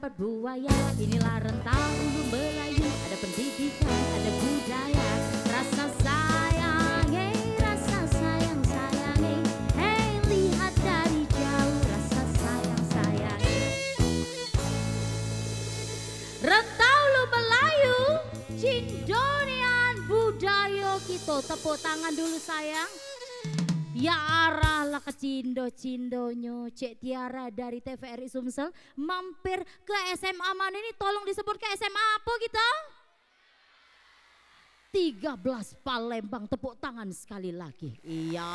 dapat buaya. Inilah rentang ulu Melayu, ada pendidikan, ada budaya. Rasa sayang, rasa sayang, sayang, hey lihat dari jauh. Rasa sayang, sayang. Rentang ulu Melayu, Cindonian budaya kita. Tepuk tangan dulu sayang. Ya arahlah ke Cindo-Cindonyo. Cek Tiara dari TVRI Sumsel mampir ke SMA mana ini? Tolong disebut ke SMA apa kita? 13 Palembang, tepuk tangan sekali lagi. Iya.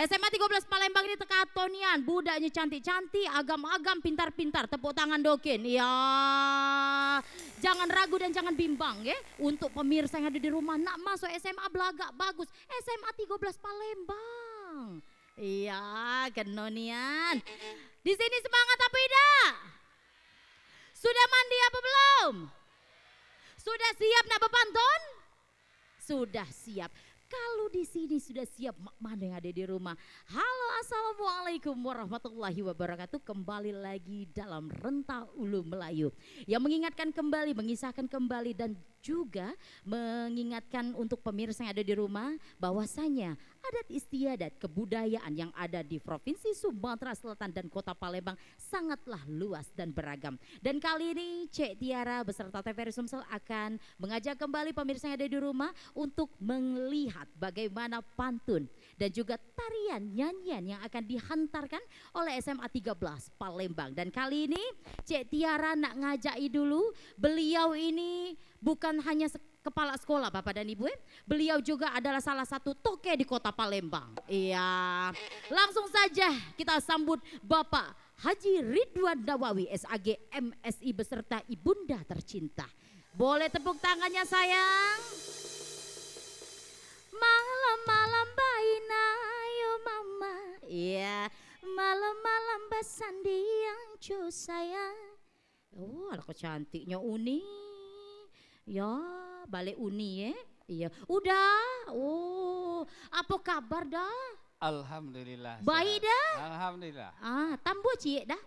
SMA 13 Palembang ini tekatonian, budaknya cantik-cantik, agam-agam, pintar-pintar. Tepuk tangan dokin. Iya. Jangan ragu dan jangan bimbang ya. Untuk pemirsa yang ada di rumah nak masuk SMA belagak bagus. SMA 13 Palembang. Iya, kenonian. Di sini semangat apa tidak? Sudah mandi apa belum? Sudah siap nak berpantun? Sudah siap. Kalau di sini sudah siap, mana yang ada di rumah? Halo, assalamualaikum warahmatullahi wabarakatuh. Kembali lagi dalam Rentang Ulu Melayu yang mengingatkan kembali, mengisahkan kembali dan juga mengingatkan untuk pemirsa yang ada di rumah bahwasanya adat istiadat kebudayaan yang ada di Provinsi Sumatera Selatan dan Kota Palembang sangatlah luas dan beragam. Dan kali ini Cek Tiara beserta TVRI Sumsel akan mengajak kembali pemirsa yang ada di rumah untuk melihat bagaimana pantun dan juga tarian nyanyian yang akan dihantarkan oleh SMA 13 Palembang. Dan kali ini Cek Tiara nak ngajai dulu, beliau ini bukan hanya kepala sekolah Bapak dan Ibu, beliau juga adalah salah satu toke di Kota Palembang. Iya, langsung saja kita sambut Bapak Haji Ridwan Nawawi SAG MSI beserta ibunda tercinta. Boleh tepuk tangannya sayang. Malam-malam baina yo mama. Iya, malam-malam basandi yang cu sayang. Oh, anak cantiknya Uni. Ya, balik Uni ya. Iya, udah. Oh, apa kabar dah? Alhamdulillah. Baik dah. Alhamdulillah. Tambuh cie dah.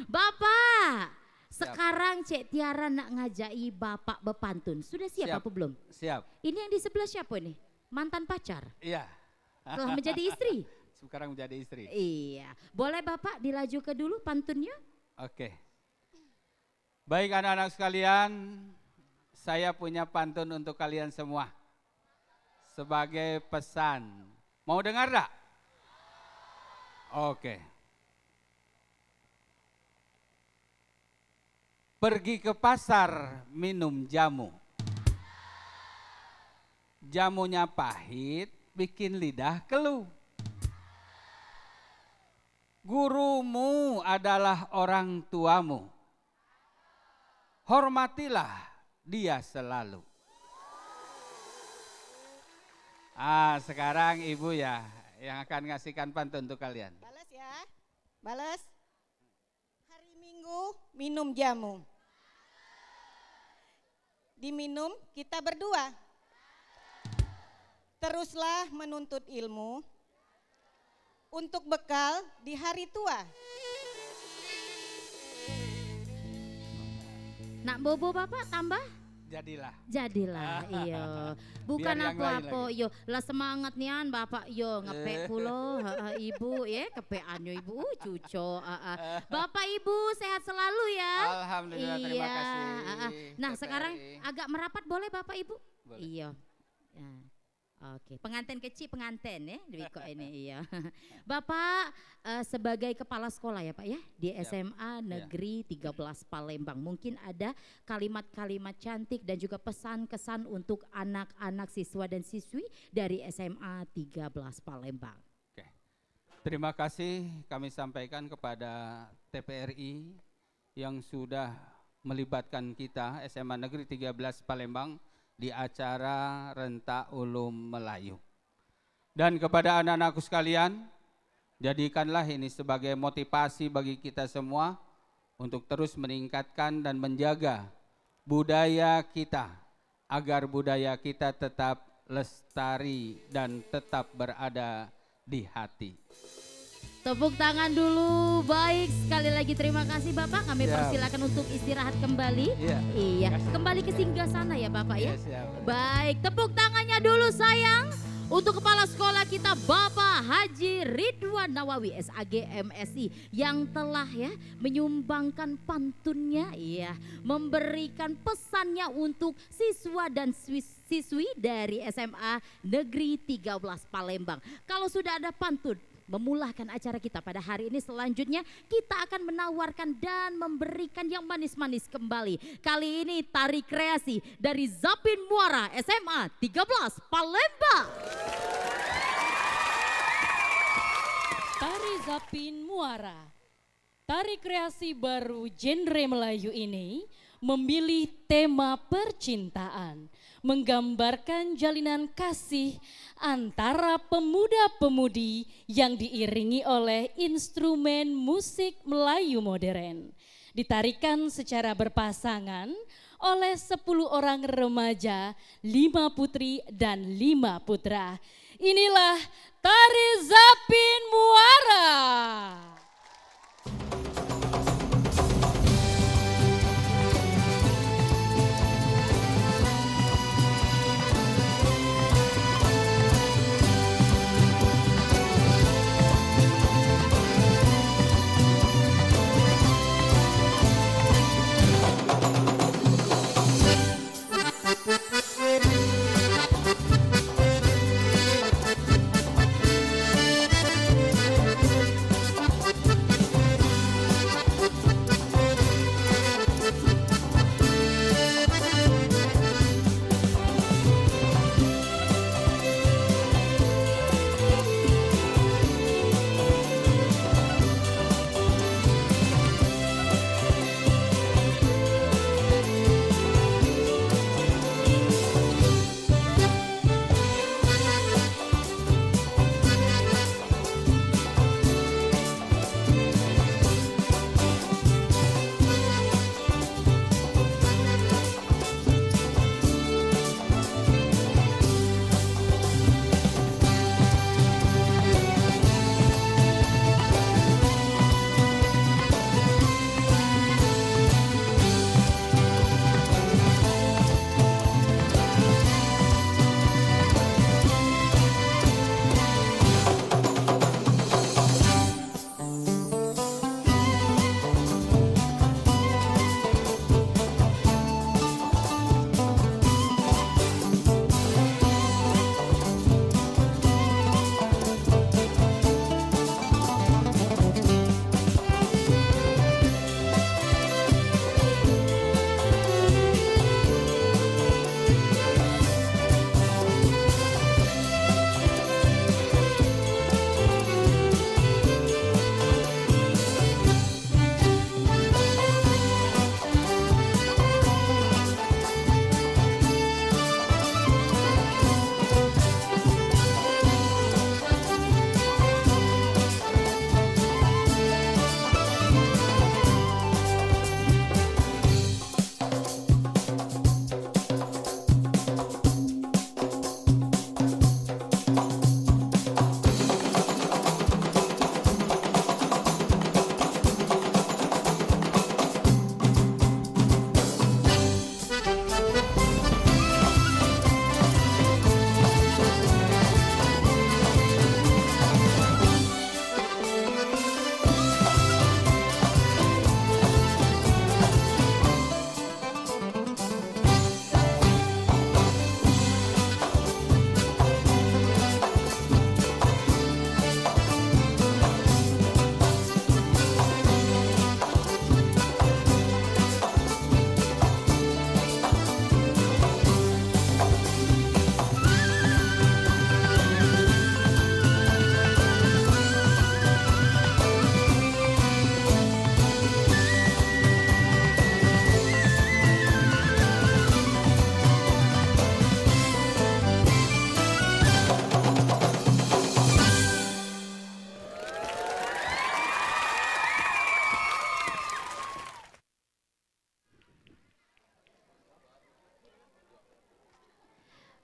Bapak, sekarang Cek Tiara nak ngajai Bapak berpantun. Sudah siap apa belum? Siap. Ini yang di sebelah siapa nih? Mantan pacar? Iya. Telah menjadi istri? Sekarang menjadi istri. Iya. Boleh Bapak dilaju ke dulu pantunnya? Oke. Baik anak-anak sekalian, saya punya pantun untuk kalian semua. Sebagai pesan. Mau dengar tak? Oke. Pergi ke pasar minum jamu. Jamunya pahit, bikin lidah keluh. Gurumu adalah orang tuamu. Hormatilah dia selalu. Sekarang ibu ya yang akan ngasihkan pantun untuk kalian. Balas ya, balas. Hari Minggu minum jamu. Diminum kita berdua. Teruslah menuntut ilmu untuk bekal di hari tua. Nak bobo Bapak tambah? Jadilah. Jadilah, iya. Bukan Biar yang lain apa-apa, yo. Lah semangat nian Bapak yo ngepek pulo, Ibu ya kepeannya Ibu, cuco. Bapak Ibu sehat selalu ya. Alhamdulillah, terima kasih. Nah TVRI. sekarang agak merapat boleh Bapak Ibu? Boleh. Iya. Oke, pengantin kecil pengantin ya, Wiko ini iya. Bapak sebagai kepala sekolah ya Pak ya di SMA Negeri 13 Palembang. Mungkin ada kalimat-kalimat cantik dan juga pesan-kesan untuk anak-anak siswa dan siswi dari SMA 13 Palembang. Oke. Terima kasih kami sampaikan kepada TVRI yang sudah melibatkan kita SMA Negeri 13 Palembang di acara Rentang Ulu Melayu. Dan kepada anak-anakku sekalian, jadikanlah ini sebagai motivasi bagi kita semua untuk terus meningkatkan dan menjaga budaya kita agar budaya kita tetap lestari dan tetap berada di hati. Tepuk tangan dulu. Baik, sekali lagi terima kasih Bapak. Kami Siap. persilakan untuk istirahat kembali. Iya. Iya, kembali ke singgah-sana ya Bapak ya. Iya, siap. Baik, tepuk tangannya dulu sayang. Untuk Kepala Sekolah kita Bapak Haji Ridwan Nawawi SAG MSI yang telah ya menyumbangkan pantunnya, iya, memberikan pesannya untuk siswa dan siswi dari SMA Negeri 13 Palembang. Kalau sudah ada pantun, memulahkan acara kita pada hari ini, selanjutnya kita akan menawarkan dan memberikan yang manis-manis kembali. Kali ini tari kreasi dari Zapin Muara SMA 13 Palembang. Tari Zapin Muara. Tari kreasi baru genre Melayu ini memilih tema percintaan, menggambarkan jalinan kasih antara pemuda-pemudi yang diiringi oleh instrumen musik Melayu modern. Ditarikan secara berpasangan oleh 10 orang remaja, 5 putri dan 5 putra. Inilah Tari Zapin Muara.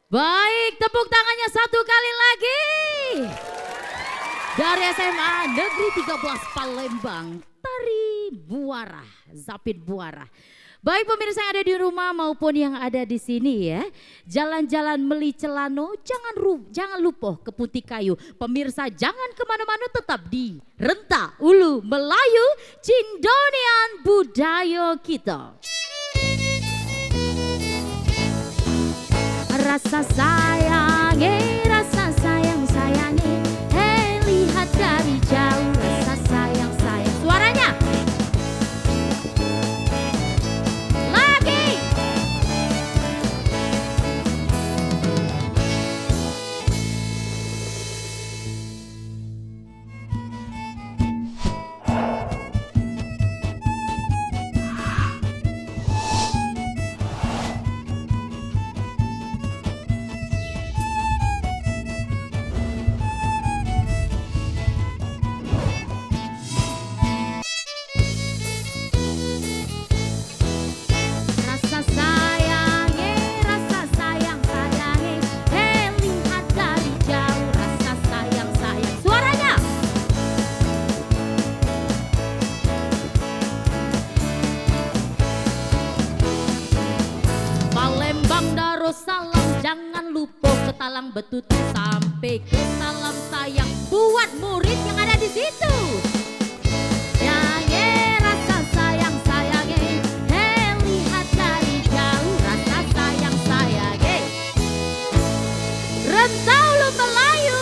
Baik, tepuk tangannya satu kali lagi. Dari SMA Negeri 13 Palembang, Tari Buara, Zapin Buara. Baik pemirsa yang ada di rumah maupun yang ada di sini ya. Jalan-jalan meli celano, jangan lupa ke Putih Kayu. Pemirsa jangan kemana-mana, tetap di Renta Ulu Melayu, Cindonian budaya kita. Rasa sayang, rasa sayang sayangi, lihat dari jauh rasa sayang sayang. Suaranya. Salam jangan lupa ke Talang Betutu sampai ke salam sayang buat murid yang ada di situ. Yang rasa sayang sayang, lihat dari jauh rasa sayang sayang. Renta Ulu Melayu,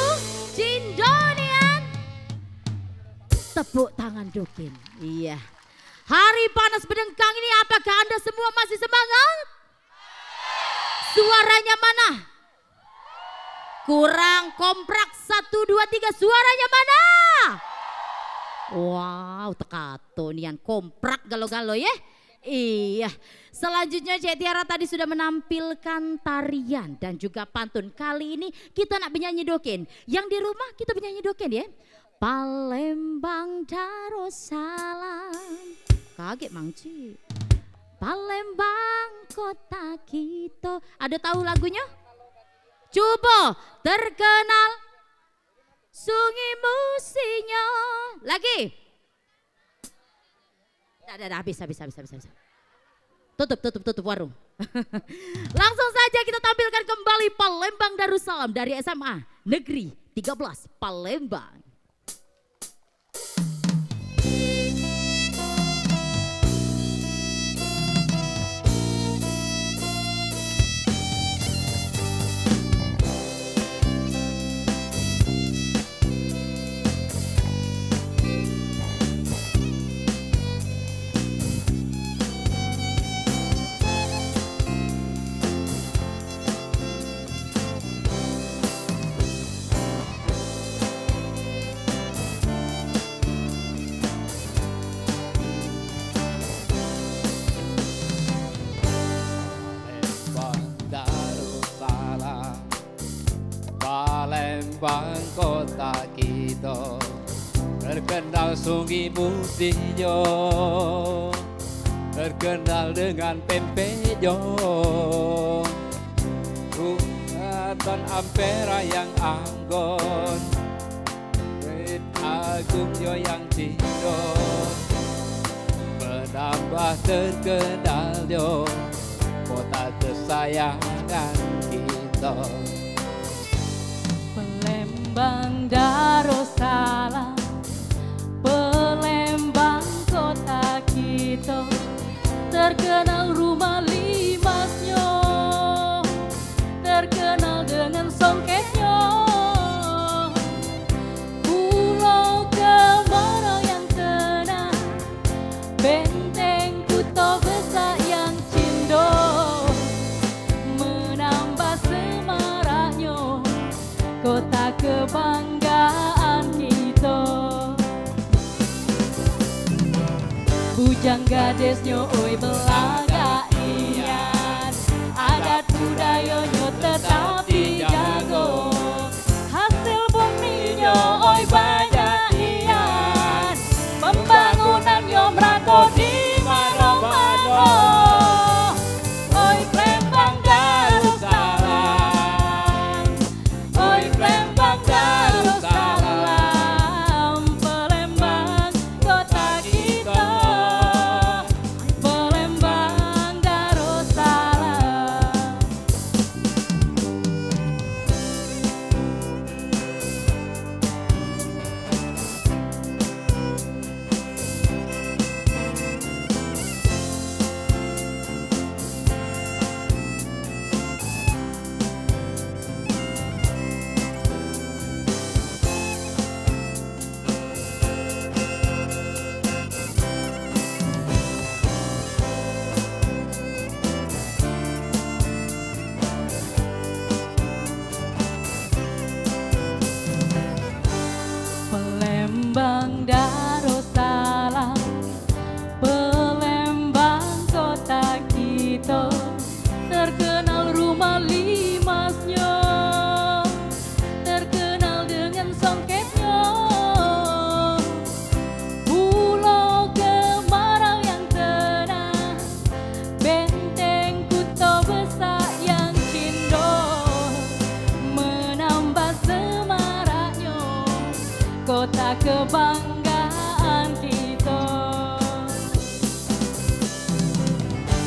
Cindonian. Tepuk tangan Dokin. Iya. Hari panas berdengkang ini apakah Anda semua masih semangat? Suaranya mana? Kurang komprak 1, 2, 3 suaranya mana? Wow tekato nian komprak galo-galo ya. Iya. Selanjutnya Cek Tiara tadi sudah menampilkan tarian dan juga pantun. Kali ini kita nak bernyanyi Dokin. Yang di rumah kita bernyanyi Dokin ya. Palembang Darussalam. Kaget Mangci. Palembang kota kita. Ada tahu lagunya? Coba terkenal sungai musinya. Lagi. Dah habis. Tutup warung. Langsung saja kita tampilkan kembali Palembang Darussalam dari SMA Negeri 13 Palembang. Palembang kota kita terkenal sungai putihnya, terkenal dengan pempeknya, Keraton Ampera yang anggun, Wit Agungnya yang cino, menambah terkenalnya kota kesayangan kita. Palembang Darussalam, Palembang kota kita, terkenal rumah limasnya, terkenal dengan songketnya. Pulau Kemarau yang tenang, benteng Kuto Besar yang cindo, menambah semaraknya kota kebanggaan kita. Bujang gadisnya oi belaga ian, adat budayanya tetap dijago, hasil buminya oi banyak ian, pembangunannya merangkul di mano-mano. Oi Palembang Darussalam, oi Palembang Darussalam. kebanggaan kita.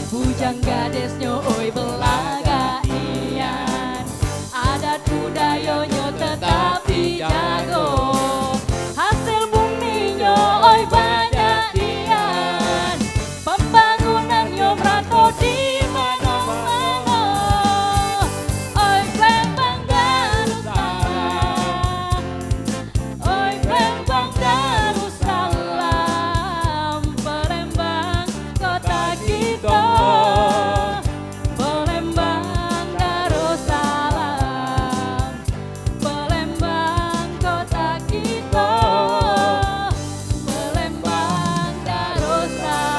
Bujang gadisnya oi belaga ian, adat budayanya tetap dijago. Hasil buminya oi banyak ian, pembangunannya merata di mana-mana. Oi Palembang Darussalam, oi Palembang Darussalam, Palembang kota kita. Palembang Darussalam, Palembang kota kita. Palembang Darussalam.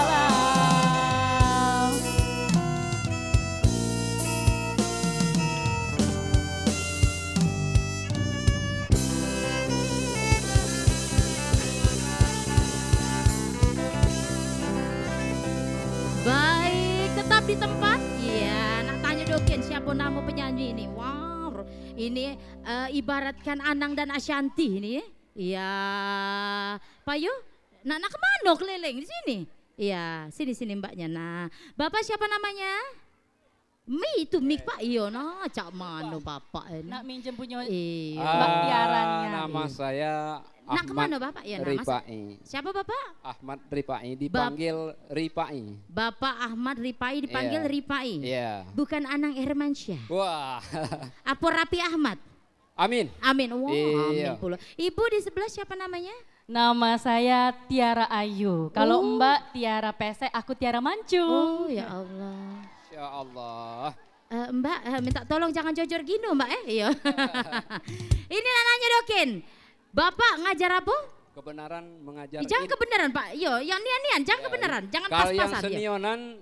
Baik, tetap di tempat. Iya, nak tanya Dokin siapa nama penyanyi ini. Wow, ini ibaratkan Anang dan Ashanti ini. Iya, Payu, nak kemana keliling di sini? Iya, sini mbaknya. Nah, bapak siapa namanya? Mi itu mik pak iyo nah cak mano bapak ini. Nak minjem punya Iya. Mbak Tiaranya. Nama saya Nak kemana Ahmad bapak ya? Nah, Ripai. siapa bapak? Ahmad Ripai dipanggil Ripai. Bapak Ahmad Ripai dipanggil Iya. Ripai. Iya. Bukan Anang Hermansyah. Wah. Apa Rapi Ahmad? Amin. Amin. Wah, Iya. amin pula. Ibu di sebelah siapa namanya? Nama saya Tiara Ayu. Kalau Oh. Mbak Tiara Pesek, aku Tiara Mancung. Oh ya Allah. Ya Allah. Mbak minta tolong jangan jojor gini Mbak Iya. Ini nanya Dokin. Bapak ngajar apa? Kebenaran mengajar. Jangan kebenaran Pak. Yo, yang nian-nian jangan kebenaran, jangan Kalau yang pas-pasan. Ya. senionan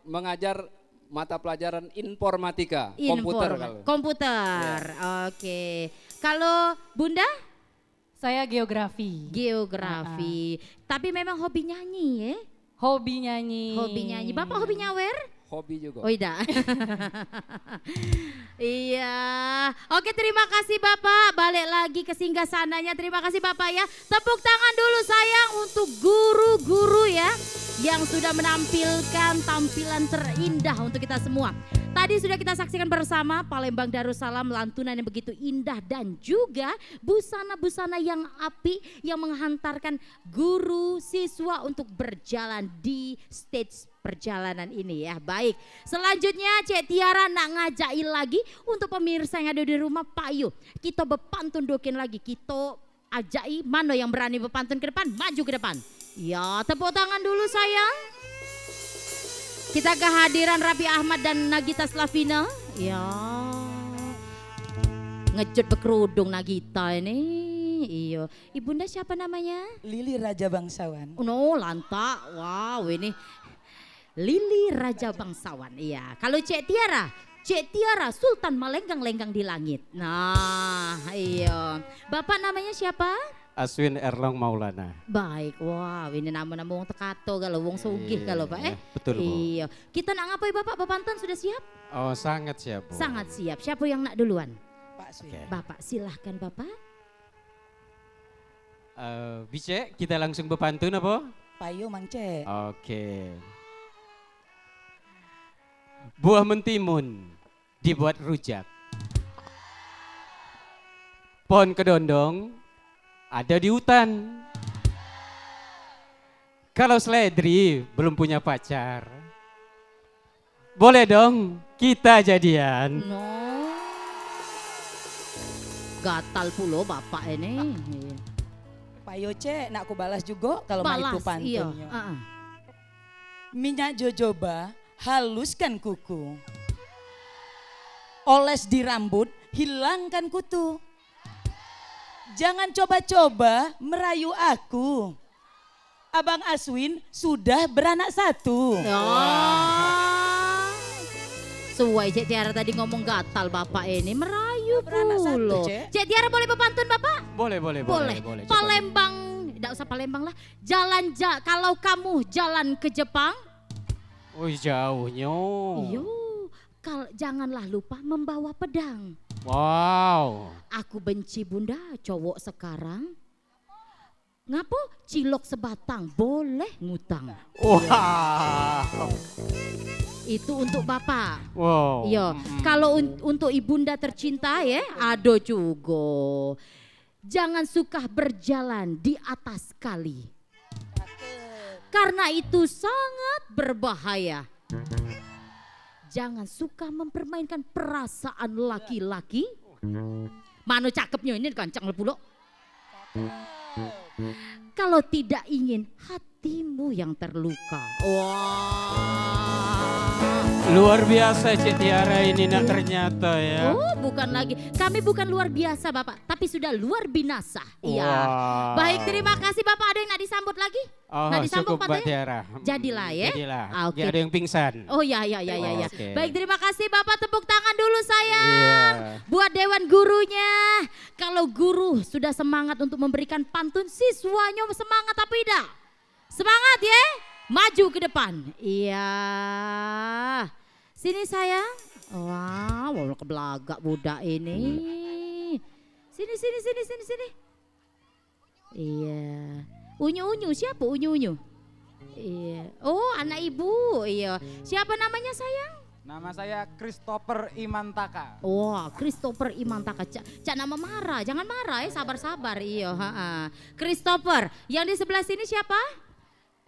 mengajar mata pelajaran informatika, komputer kalau. Komputer. Oke. Kalau Bunda Saya geografi. geografi. Tapi memang hobi nyanyi ya. Hobi nyanyi. Hobi nyanyi. Bapak hobi nyawer? Hobi juga. Oh tidak. Iya. Oke terima kasih Bapak. Balik lagi ke singgasananya. Terima kasih Bapak ya. Tepuk tangan dulu sayang untuk guru-guru ya. Yang sudah menampilkan tampilan terindah untuk kita semua. Tadi sudah kita saksikan bersama Palembang Darussalam, lantunan yang begitu indah dan juga busana-busana yang apik yang menghantarkan guru siswa untuk berjalan di stage perjalanan ini ya. Baik, selanjutnya Cek Tiara nak ngajakin lagi untuk pemirsa yang ada di rumah. Pak Yu, kita berpantun Dokin lagi. Kita ajai mana yang berani berpantun ke depan, maju ke depan. Ya, tepuk tangan dulu sayang. Kita kehadiran Rapi Ahmad dan Nagita Slavina. Ya. Ngejut berkerudung Nagita ini. Iya. Ibunda siapa namanya? Lili Raja Bangsawan. Oh, no, lantak. Wow, ini Lili Raja Bangsawan. Iya. Kalau Cek Tiara Sultan melenggang-lenggang di langit. Nah, iya. Bapak namanya siapa? Aswin Erlong Maulana. Baik, wow ini nama-nama wong tekato kalau wong sugih kalau Pak Betul Bu. Iya. Kita nak ngapain Bapak Pantun sudah siap? Oh sangat siap Bu. Sangat siap. Siapa yang nak duluan? Pak Swi. Oke. Bapak silahkan Bapak. Bisa kita langsung berpantun apa? Payo Mangce. Oke. Buah mentimun dibuat rujak. Pohon kedondong ada di hutan. Kalau seledri belum punya pacar, boleh dong kita jadian. No. Gatal pulo Bapak ini. Payo Ce, nak aku balas juga kalau mau Balas, itu iya. pantunnya. Uh-uh. Minyak jojoba, haluskan kuku. Oles di rambut, hilangkan kutu. Jangan coba-coba merayu aku. Abang Aswin sudah beranak satu. Ya. Suai Cek Tiara tadi ngomong gatal Bapak ini merayu Beranak satu, pulo. Cek. Cek Tiara boleh berpantun Bapak? Boleh. Boleh. Coba Palembang, tidak usah Palembang lah. Kalau kamu jalan ke Jepang, dulu. Oh jauhnya. iyo, janganlah lupa membawa pedang. Wow. Aku benci bunda cowok sekarang. Ngapo? Cilok sebatang boleh ngutang. Wow. Itu untuk Bapak. Wow. Iya, kalau untuk ibunda tercinta ya, ado juga. Jangan suka berjalan di atas kali. Karena itu sangat berbahaya. Jangan suka mempermainkan perasaan laki-laki. Mano cakepnya ini kancang lepulo. Kalau tidak ingin hatimu yang terluka. Wah. Luar biasa Cik Tiara ini nak ternyata ya. Oh, bukan lagi. Kami bukan luar biasa Bapak, tapi sudah luar binasa. Iya. Wah. Baik, terima kasih Bapak. Ada yang nak disambut lagi? Oh, Nak disambut cukup Pak Mbak Tiara. Jadilah ya. Jadilah. Ah, oke. Ada yang pingsan. Oh ya. Oke. Baik, terima kasih Bapak, tepuk tangan dulu sayang. Iya. Buat dewan gurunya. Kalau guru sudah semangat untuk memberikan pantun, siswanya semangat apa tidak? Semangat ya. Maju ke depan. Iya. Sini sayang. Wow, kebelagak budak ini. Sini. Iya. Unyu-unyu, siapa unyu-unyu? Iya. Oh, anak ibu. Iya. Siapa namanya sayang? Nama saya Christopher Imantaka. Wah, Christopher Imantaka. Cak nama marah, jangan marah ya, sabar-sabar. Iya, Christopher. Yang di sebelah sini siapa?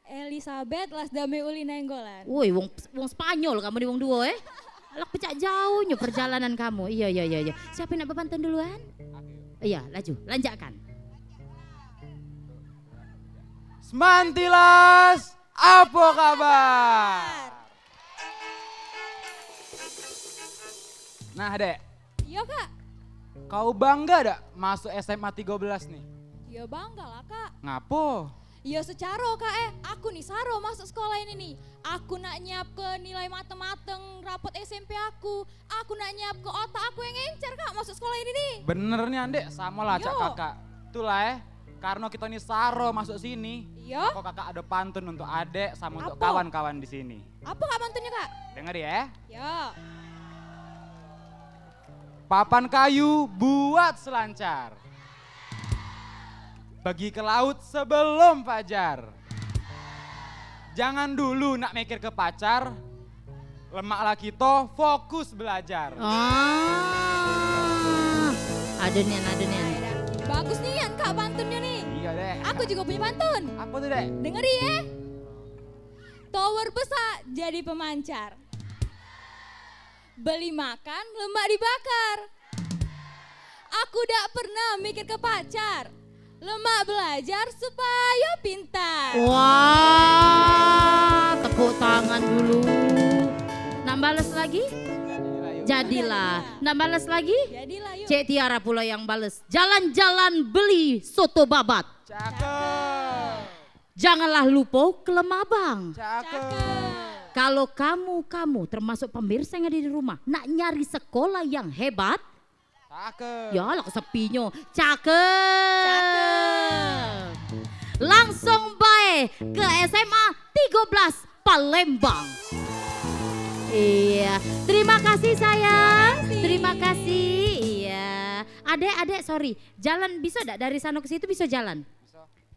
Elizabeth Lasdame Uli Nainggolan. Woi, wong Spanyol kamu di wong duo Alak pecah jauhnya perjalanan kamu. Iya. Siapa yang nak berpantun duluan? Iya, laju, lanjakan. Semantilas, apa kabar? Nah Dek, Iya kak, kau bangga dak masuk SMA 13 nih? iya bangga lah kak. Ngapo? Iya secara kak aku nih saro masuk sekolah ini nih. Aku nak nyiap ke nilai mateng-mateng rapot SMP aku. Aku nak nyiap ke otak aku yang encer kak masuk sekolah ini nih. Bener nih Andek, sama lah cak Yo. kakak. Itulah karena kita nih saro masuk sini. Iya, Kok kakak ada pantun untuk adek sama untuk Apa? kawan-kawan di sini. apa kak mantunya kak? Dengar ya. Ya, Papan kayu buat selancar. Pergi ke laut sebelum fajar. Jangan dulu nak mikir ke pacar. Lemaklah kita fokus belajar. Ada nih. bagus nih kan kak pantunnya nih. Iya deh. Aku juga punya pantun. Apa tuh deh? Dengeri ya. Tower besar jadi pemancar. Beli makan lemak dibakar. Aku tak pernah mikir ke pacar. Lemak belajar supaya pintar. Wah, tepuk tangan dulu. Nak balas lagi? Jadilah. Nak balas lagi? Jadilah yuk. Cik Tiara pula yang bales. Jalan-jalan beli soto babat. Cakep. Janganlah lupa ke Lemabang. Cakep. Kalau kamu termasuk pemirsa yang ada di rumah, nak nyari sekolah yang hebat, Cakep. ya lah kesepinya. Cakep. Langsung baik ke SMA 13 Palembang. Iya, terima kasih sayang. Terima kasih. Iya. Adek, sorry. Jalan bisa enggak dari sana ke situ bisa jalan?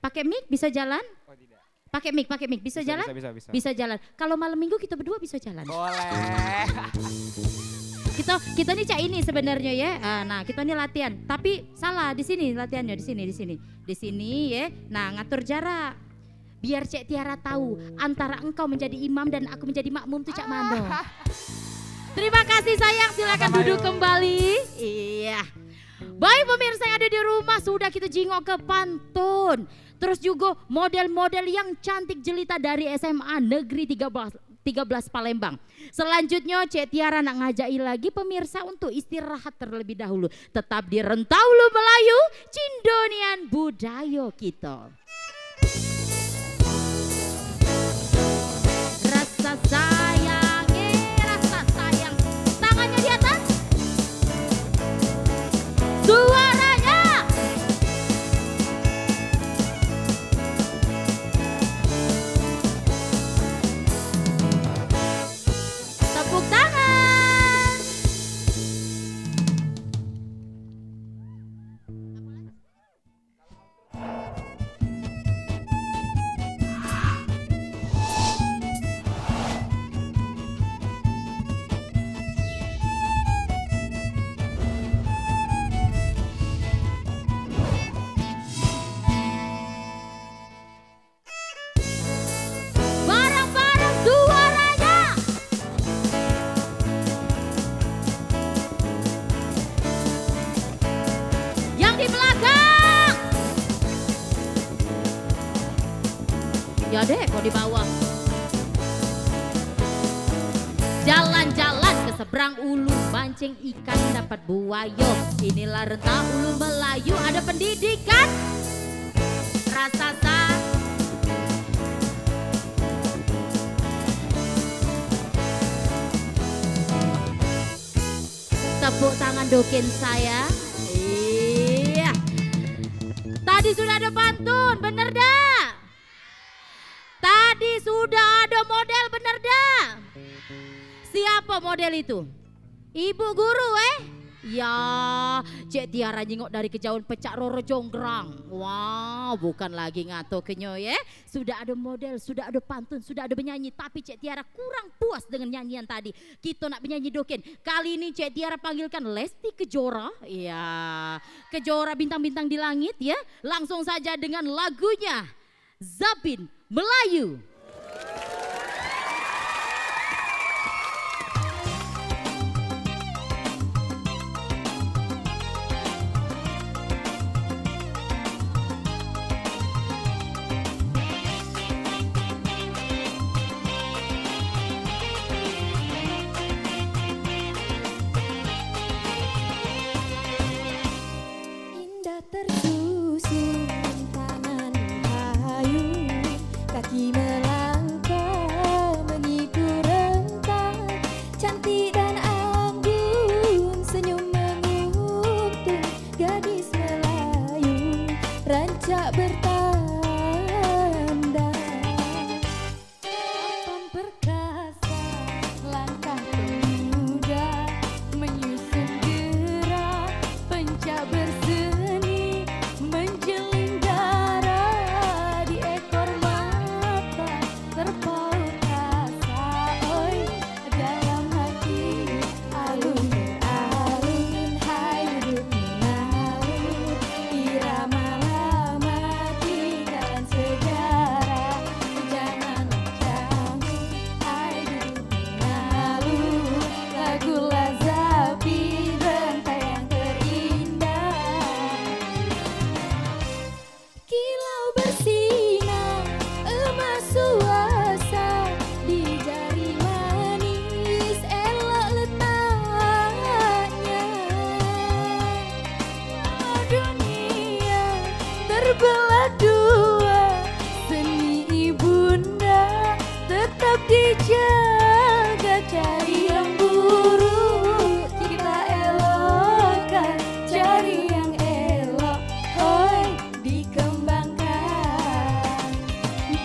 Pakai mic bisa jalan? Oh tidak. Pakai mic bisa jalan? Bisa. Bisa jalan. Kalau malam minggu kita berdua bisa jalan. Boleh. Kita nih cak ini sebenarnya ya. Nah, kita nih latihan. Tapi salah di sini latihannya di sini ya. Nah, ngatur jarak. Biar Cik Tiara tahu antara engkau menjadi imam dan aku menjadi makmum tuh Cak Mano. Terima kasih sayang, silakan duduk kembali. Iya. Baik pemirsa yang ada di rumah, sudah kita jingok ke pantun. Terus juga model-model yang cantik jelita dari SMA Negeri 13 Palembang. Selanjutnya Cik Tiara nak ngajai lagi pemirsa untuk istirahat terlebih dahulu. Tetap di Rentaulu Melayu, Cindonian budaya kita. Rasa sayang, rasa sayang. Tangannya di atas. Suaranya. Tepuk tangan. Jalan-jalan ke seberang ulu, mancing ikan dapat buayo. Inilah rentah ulu Melayu, ada pendidikan, rasa tepuk tangan doken saya. Iya. Tadi sudah ada pantun, bener dah? Tadi sudah ada model, bener dah? Siapa model itu? Ibu guru Ya, Cek Tiara jengok dari kejauhan pecak roro jonggrang. Wow, bukan lagi ngato kenyo ya. Sudah ada model, sudah ada pantun, sudah ada penyanyi. Tapi Cek Tiara kurang puas dengan nyanyian tadi. Kita nak penyanyi doken. Kali ini Cek Tiara panggilkan Lesti Kejora. Ya, Kejora bintang-bintang di langit ya. Langsung saja dengan lagunya Zabin Melayu. Tersusun tangan hayu, kaki melangkah mengikut rentang, cantik dan anggun, senyum menguntung, gadis Melayu, rancak bertanda. Papan perkasa, langkah pemuda, menyusun gerak, pencak berseni, menjeling darah di ekor mata, terpaut rasa oi dalam hati, alun alun hai duduk mengalun, irama lama tinggalan sejarah, janganlah canggung hai duduk mengalun, lagu Lazabin rentai yang terindah. Kilau bersinar emas suasa, di jari manis elok letaknya. Dunia terbelah dua, seni ibunda tetap dijaga. Cari yang buruk kita elokkan, cari yang elok oi dikembangkan.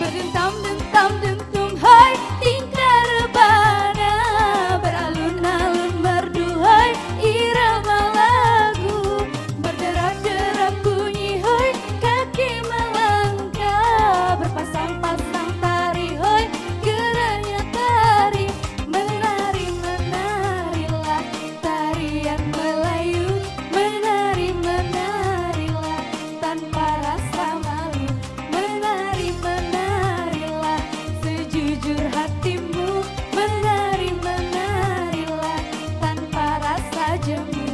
Berdentam-dentam dentum hai tingkah rebana, beralun-alun merdu hai irama lagu, berderap-derap bunyi hai kaki melangkah, berpasang-pasang tari hai geranya tari, menari-menarilah tarian Melayu, menari-menarilah tanpa rasa malu, menari-menarilah sejujur hatimu, menari-menarilah tanpa rasa jemu.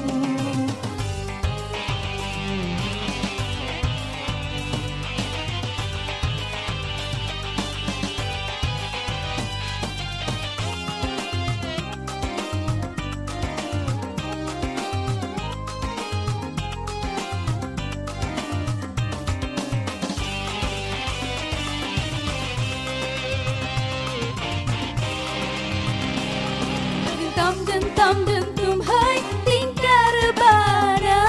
Dentam-dentam dentum hai tingkah rebana,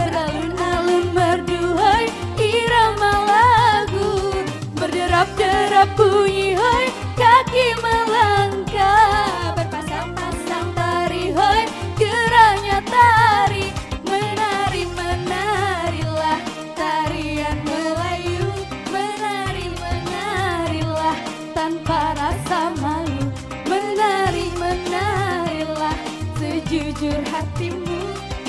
beralun-alun merdu hai irama lagu, berderap-derap bunyi hai kaki melangkah, berpasang-pasang tari hai geranya tari, menari-menarilah tarian Melayu, menari-menarilah tanpa rasa malu, menari-menarilah sejujur hatimu,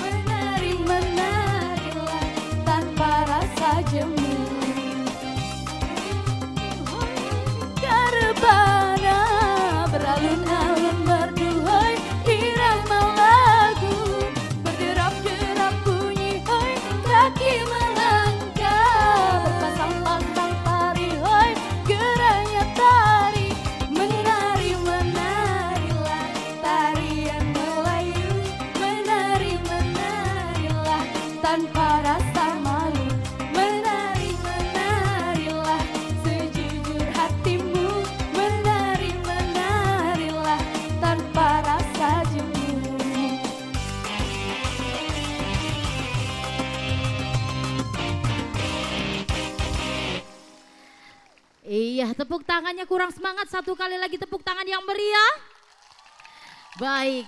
menari-menarilah tanpa rasa jemu. Karebana beralun-alun merdu hai irama lagu, berderap-derap bunyi hai kaki melangkah, berpasang-pasang tari hai geranya tari, menari-menarilah tepuk tangannya kurang semangat. Satu kali lagi tepuk tangan yang meriah. Baik.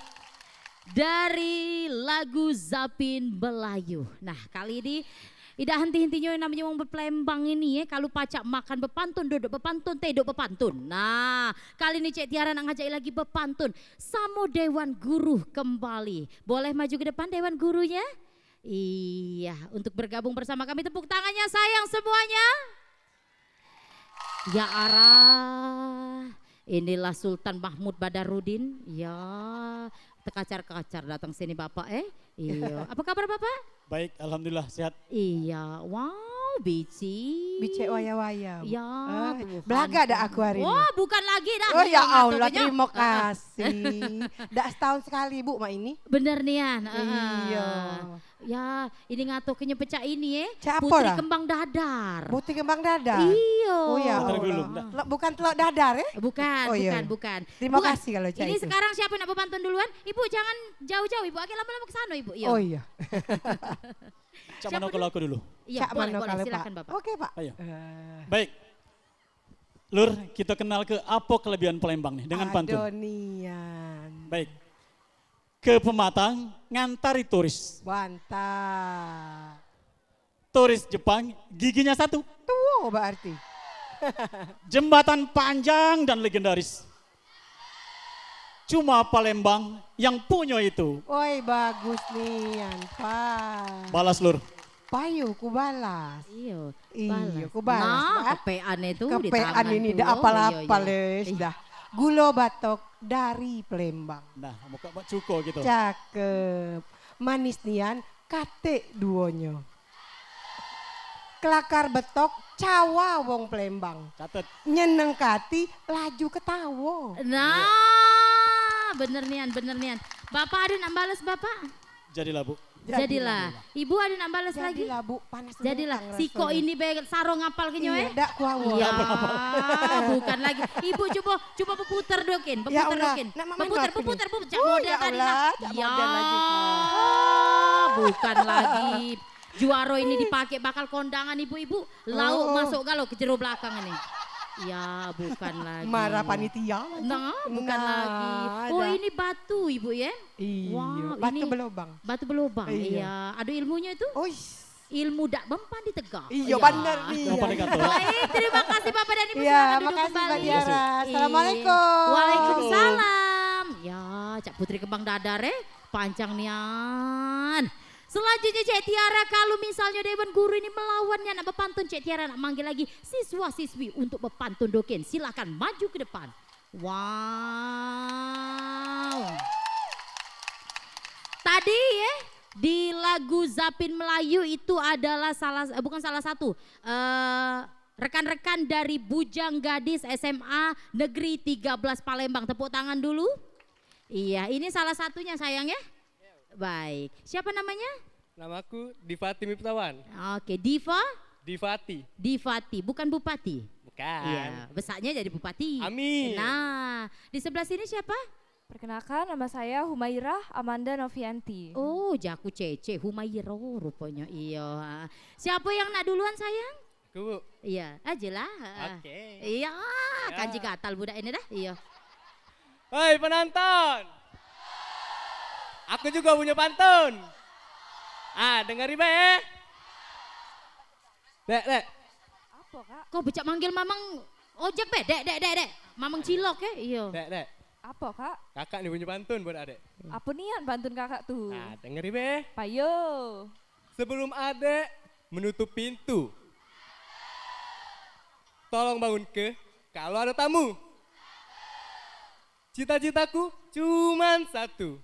Dari lagu Zapin Melayu. Nah kali ini tidak henti-hentinya yang namanya wong Palembang ini ya. Kalau pacak makan bepantun, duduk bepantun, teduk bepantun. Nah kali ini Cek Tiara nak ngajak lagi bepantun. Samo Dewan Guru kembali. Boleh maju ke depan Dewan Gurunya? Iya, untuk bergabung bersama kami tepuk tangannya sayang semuanya. Ya arah, inilah Sultan Mahmud Badarudin. Ya, terkacar-kacar datang sini Bapak Iya, apa kabar Bapak? Baik, alhamdulillah sehat. Iya, wow, Bici. Bici waya-waya. Ya, Tuhan. Belaga dah aku hari ini. Oh, bukan lagi dah. Oh ya Allah, Ngatoknya. terima kasih. Dah setahun sekali Bu, mak ini. Bener Nian. Iya. Ya, ini ngatoknya pecah ini Cak apa Putri lah? Kembang Dadar. Putri Kembang Dadar. Iya. Oh ya Putar Allah. gulung, dah. Bukan telur dadar ya? Bukan, Oh, iya. bukan. Terima Bukan. kasih kalau Cak Ini itu. sekarang siapa yang nak berpantun duluan? Ibu jangan jauh-jauh, Ibu. Agak lama-lama ke sana, Ibu. Iya. Oh iya. Cak mana kalau aku dulu? Iya, Cak boleh, Mano boleh. kalau, Silakan Pak. Bapak. Oke Pak. Ayo. Baik. Lur, kita kenal ke apa kelebihan Palembang nih dengan pantun. Adonian. Baik. Ke Pematang ngantari turis. Bantah. Turis Jepang giginya satu. Tuh berarti. Jembatan panjang dan legendaris. Cuma Palembang yang punya itu. Oi bagus nian Pak. Balas lur. Payu ku balas. Iya. Iya, ku balas. Nah, Pak. kepean itu di Kepean tangan ini tuh. dah Oh, apal-apal iya, iya. les dah. Gulo batok dari Palembang. Nah, muka Pak Cuko gitu. Cakep. Manis nian kate duonyo. Kelakar betok cawa wong Palembang. Catet. Nyeneng kati laju ketawa. Nah, bener Nian. Bapak ada nak balas Bapak? Jadilah Bu. Jadilah. Ibu ada nak balas lagi? Jadilah Bu, panas Jadilah. dengkang Siko rasanya. ini baik sarong ngapal kenyo Iya, dak kuawa. Iya, bukan lagi. Ibu coba peputar dokin, Ya peputar Allah, dokin. nak main Peputar, aku nih. peputar. Cak Oh, model ya tadi. Allah, nah. cak Ya, model lagi. bukan lagi. Juaro ini dipakai bakal kondangan ibu-ibu. Lauk Oh. masuk galau ke jero belakang ini. Ya, bukan lagi. Marah panitia. Nah, bukan Nah, lagi. Oh, ada. ini batu ibu ya? Iya, Wah, batu ini belobang. batu berlubang. Iya. Iya. Ada ilmunya itu? Oish. Ilmu dak mempan di tegak. Iya, benar nih. Apa nih kata? Baik, terima kasih Bapak dan Ibu. Iya, Silakan duduk makasih Mbak kembali. Tiara. Iya. Assalamualaikum. Waalaikumsalam. Ya, Cak Putri Kembang Dadar panjang nian. Selanjutnya Cek Tiara, kalau misalnya Dewan Guru ini melawannya nak berpantun, Cek Tiara nak manggil lagi siswa-siswi untuk berpantun doken. Silakan maju ke depan. Wow. Tadi di lagu Zapin Melayu itu adalah bukan salah satu rekan-rekan dari Bujang Gadis SMA Negeri 13 Palembang. Tepuk tangan dulu. Iya, ini salah satunya sayang ya. Baik. Siapa namanya? Namaku Divati Miptawan. Oke, Diva. Divati. Divati, bukan Bupati. Bukan. Iya, besarnya jadi Bupati. Amin. Nah, di sebelah sini siapa? Perkenalkan, nama saya Humairah Amanda Novianti. Oh, Jaku Cece, Humairo rupanya. Iya. Siapa yang nak duluan sayang? Aku Bu. Iya, aja lah. Oke. Iya, kanji gatal budak ini dah. Iya. Hei penonton. Aku juga punya pantun. Dengerin be. Dek. Apa kak? Kau becak manggil mamang ojek be, dek. Mamang cilok ya, iya. Dek. Apa kak? Kakak nih punya pantun buat adek. Apa nian bantun kakak tuh? Dengerin be. Payo. Sebelum adek menutup pintu. Tolong bangun kalau ada tamu. Cita-citaku cuman satu.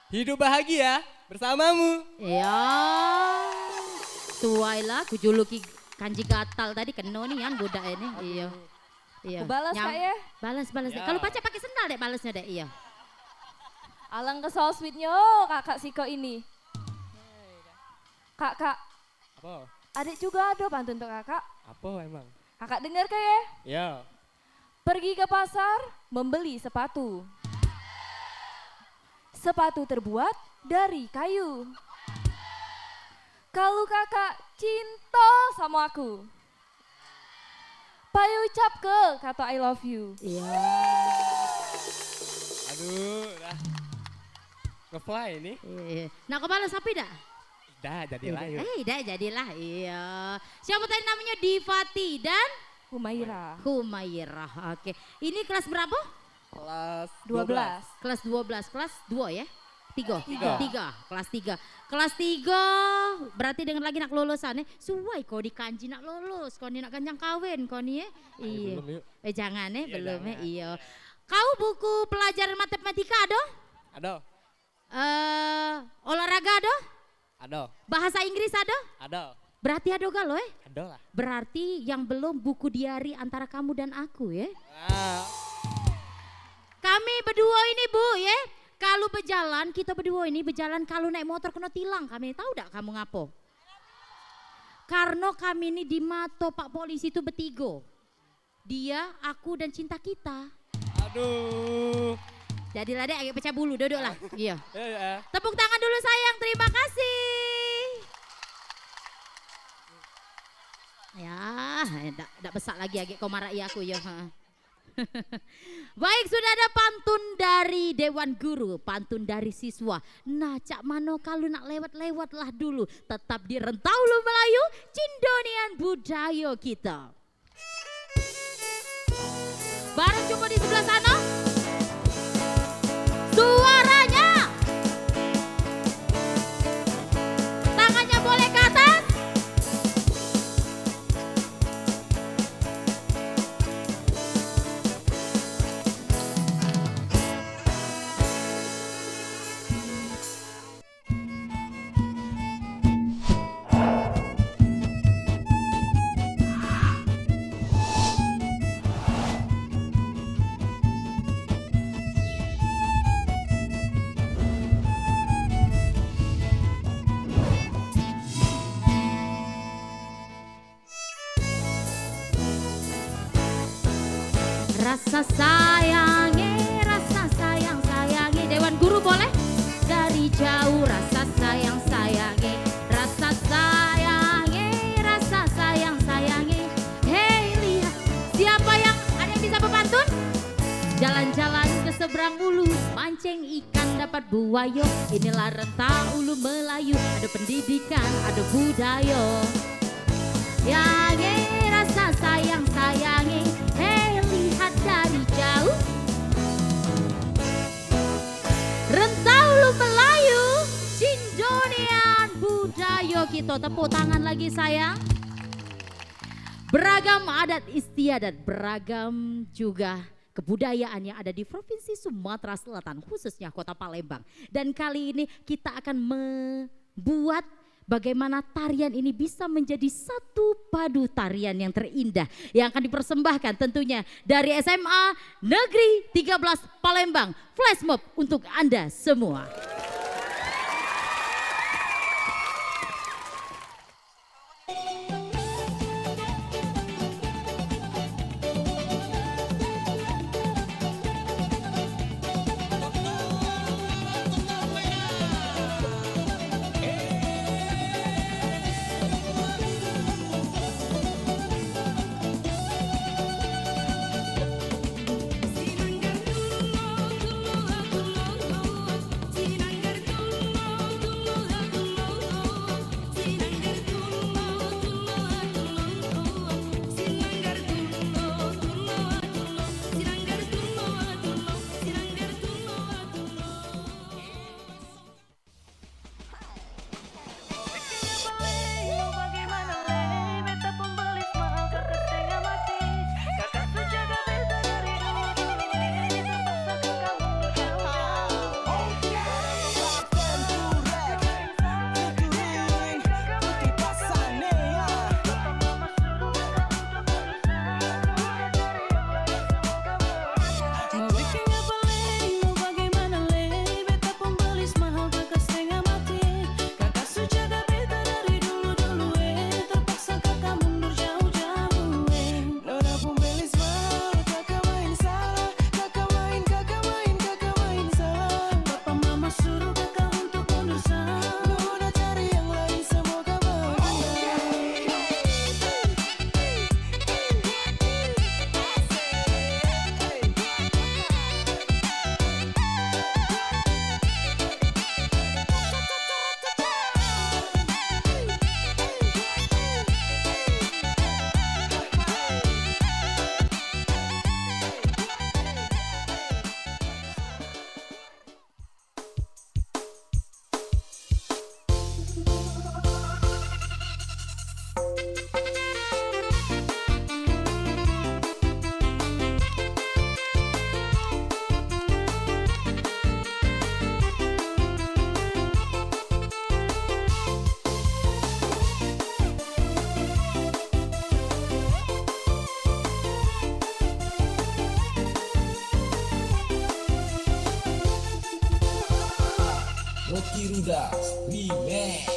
Hidup bahagia bersamamu. Iya. Tuai lah, kujuluki kanji gatal tadi keno nih kan budak ini. Iya. Iya. Aku balas kak ya? Balas. Ya. Kalau pacar pakai sendal dek balasnya dek, iya. Alang ke sweetnya kakak Siko ini. Kak, Apa? adik juga ada pantun untuk kakak. Apa emang? Kakak dengar kak ya? Ya. Pergi ke pasar membeli sepatu. Sepatu terbuat dari kayu. Kalau kakak cinta sama aku, Payo ucap ke kata I love you. Iya. Aduh, dah. Nge-fly ini. Iya. Nak kepala sapi dah? Dah, jadilah yuk. Dah jadilah. Iya. Siapa tadi namanya Divati dan Humaira. Humaira. Oke. Ini kelas berapa? Kelas 12. Kelas 12. Kelas 2 ya? 3. Tiga. Kelas 3. Kelas 3 berarti dengan lagi nak lulusan Suwai kau di kanji nak lulus. Kau ni nak kanjang kawin kau ni Iya. Belum yuk. Jangan belum jangan. Iya. Kau buku pelajaran matematika ada? Ada. Olahraga ada? Ada. Bahasa Inggris ada? Ada. Berarti ada galo Ada lah. Berarti yang belum buku diari antara kamu dan aku ya. Ah. Kami berdua ini Bu ya. Kalau berjalan, kita berdua ini berjalan kalau naik motor kena tilang. Kami tahu tak kamu ngapo? Karena kami ini di mato Pak Polisi itu bertiga. Dia, aku dan cinta kita. Aduh. Jadilah dek agak pecah bulu, duduklah. Iya. Ya. Tepuk tangan dulu sayang, terima kasih. Ya, enggak besar lagi agak kau marahi aku ya. Baik, sudah ada pantun dari Dewan Guru, pantun dari siswa. Nah, cak mano kalau nak lewat-lewatlah dulu. Tetap di Rentaulu Melayu, Cindonian budaya kita. Bareng coba di sebelah sana. Suaranya. Tangannya boleh ke atas. Rasa sayangi, rasa sayang sayangi. Dewan Guru boleh? Dari jauh rasa sayang sayangi, rasa sayangi, rasa sayang sayangi. Hei lihat, siapa yang ada yang bisa berpantun? Jalan-jalan ke seberang ulu, mancing ikan dapat buaya. Inilah Rentaulu Melayu, ada pendidikan, ada budaya. Yangi rasa sayang sayangi. Hei lihat dari jauh, Rentaulu Melayu, Cindonian budaya kita. Tepuk tangan lagi sayang. Beragam adat istiadat, beragam juga kebudayaan yang ada di Provinsi Sumatera Selatan, khususnya Kota Palembang. Dan kali ini kita akan membuat bagaimana tarian ini bisa menjadi satu padu tarian yang terindah yang akan dipersembahkan tentunya dari SMA Negeri 13 Palembang. Flash mob untuk Anda semua. Sinang Kiruda Remix.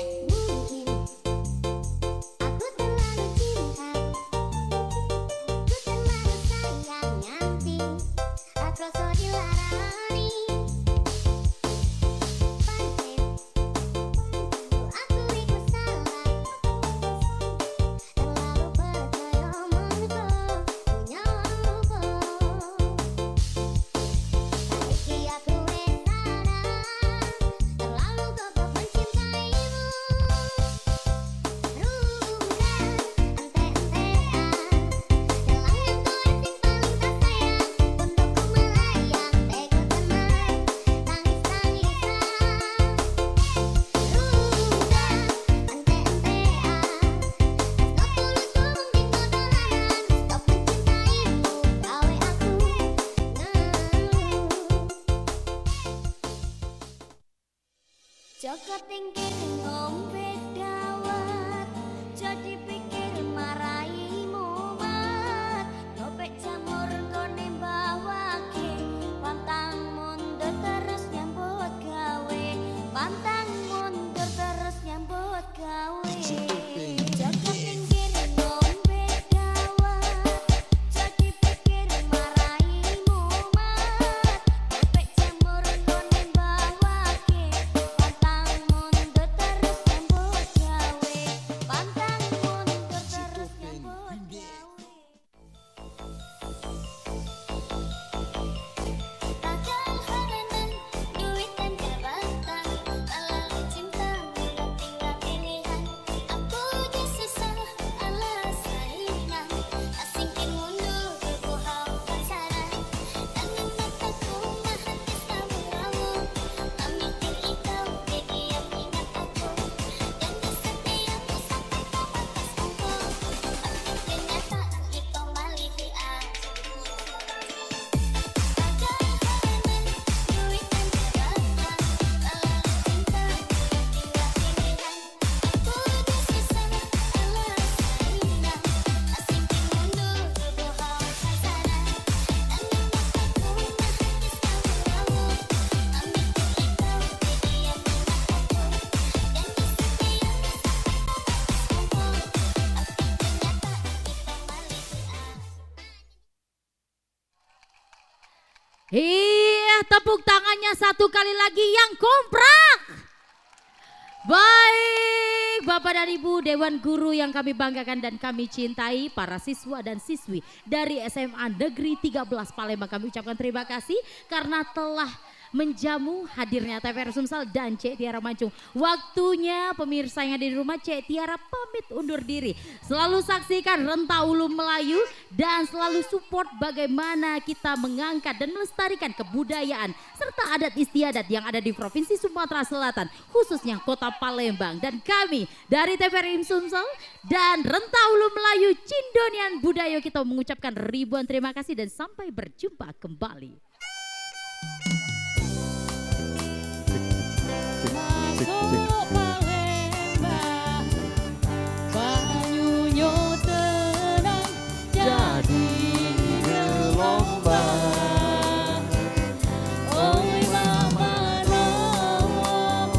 Joko tingkir ngombe dawet, jadi pikir marai mumet. Ngopek jamur kone mbawake, pantang mundur terus nyambut gawe. Pantang mundur terus nyambut gawe. Joko tingkir ngombe dawet, jadi pikir marai mumet. Ngopek jamur kone mbawake, pantang mundur terus nyambut gawe. Pantang mundur terus nyambut gawe. Takkan haranan duit dan jabatan, lalu cinta tinggal pilihan. Aku disusah ala saingan, asingkin mundur berbohong pacaran. Dan mataku hati samuramu, memikir ikau jadi yang ingat aku. Janji setiamu sampai kau batas aku, tapi ternyata ikau malah di aku. Takkan haranan duit dan jabatan, lalu cinta tinggal pilihan. Aku disusah ala saingan, asingkin mundur berbohong pacaran. Dan mataku hati samuramu, memikir ikau jadi yang ingat aku. Janji setiamu sampai kau batas aku, tapi ternyata ikau malah di aku. Iya, tepuk tangannya satu kali lagi yang komprak. Baik, Bapak dan Ibu Dewan Guru yang kami banggakan dan kami cintai, para siswa dan siswi dari SMA Negeri 13 Palembang, kami ucapkan terima kasih karena telah menjamu hadirnya TVRI Sumsel dan Cek Tiara Mancung. Waktunya pemirsa yang ada di rumah, Cek Tiara pamit undur diri. Selalu saksikan Rentaulu Melayu dan selalu support bagaimana kita mengangkat dan melestarikan kebudayaan serta adat istiadat yang ada di Provinsi Sumatera Selatan, khususnya Kota Palembang. Dan kami dari TVRI Sumsel dan Rentaulu Melayu Cindonian Budaya kita mengucapkan ribuan terima kasih dan sampai berjumpa kembali. Masuk Palembang, banyunya tenang jadi gelombang. Oi mama nom,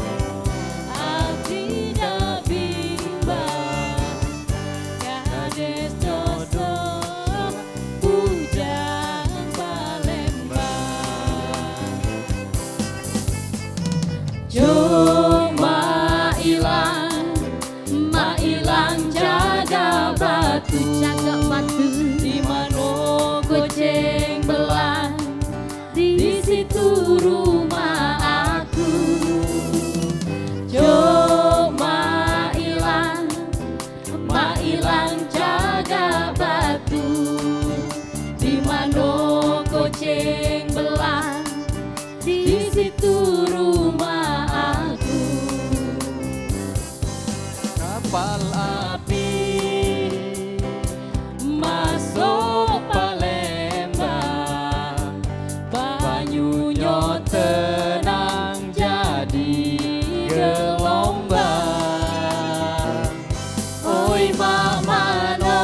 abdi dak bimbang, kades jodoh bujang Palembang. Cuma ilang jaga batu di mano goceng belang, di situ rumah aku. Cuma ilang jaga batu di mano goceng belang, di situ rumah aku. Kapal api masuk Palembang, banyunya tenang jadi gelombang. Oi mama no,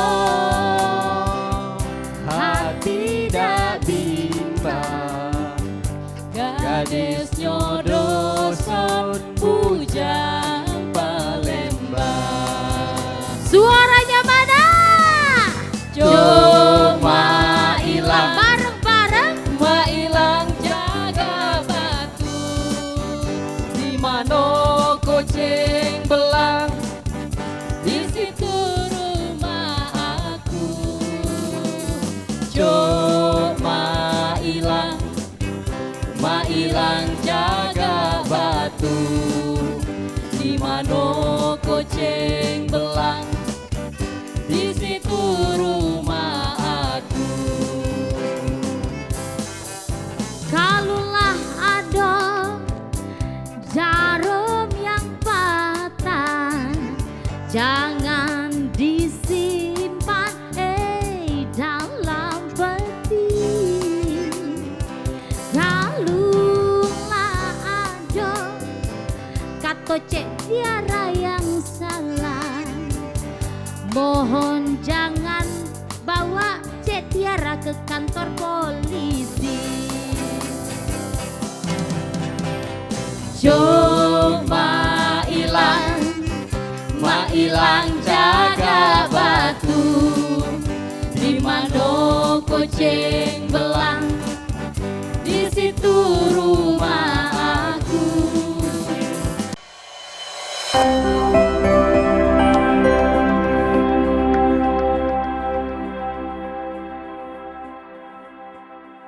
hati dak bimbang, gadis nyodoson sepanjang Palembang. Suaranya mana? Cuma ilang Bareng-bareng. Ma ilang jaga batu, di mano koceng belang, di situ rumah aku. Cuma ilang Ma ilang jaga batu, di mano koceng belang, di situ rumah aku. Kalulah ada jarum yang patah, jangan disimpan dalam peti. Kalulah ada kata Cek Tiara yang salah, mohon jangan bawa Cek Tiara ke kantor polisi. Cuma ilang Ma ilang jaga batu, di mano koceng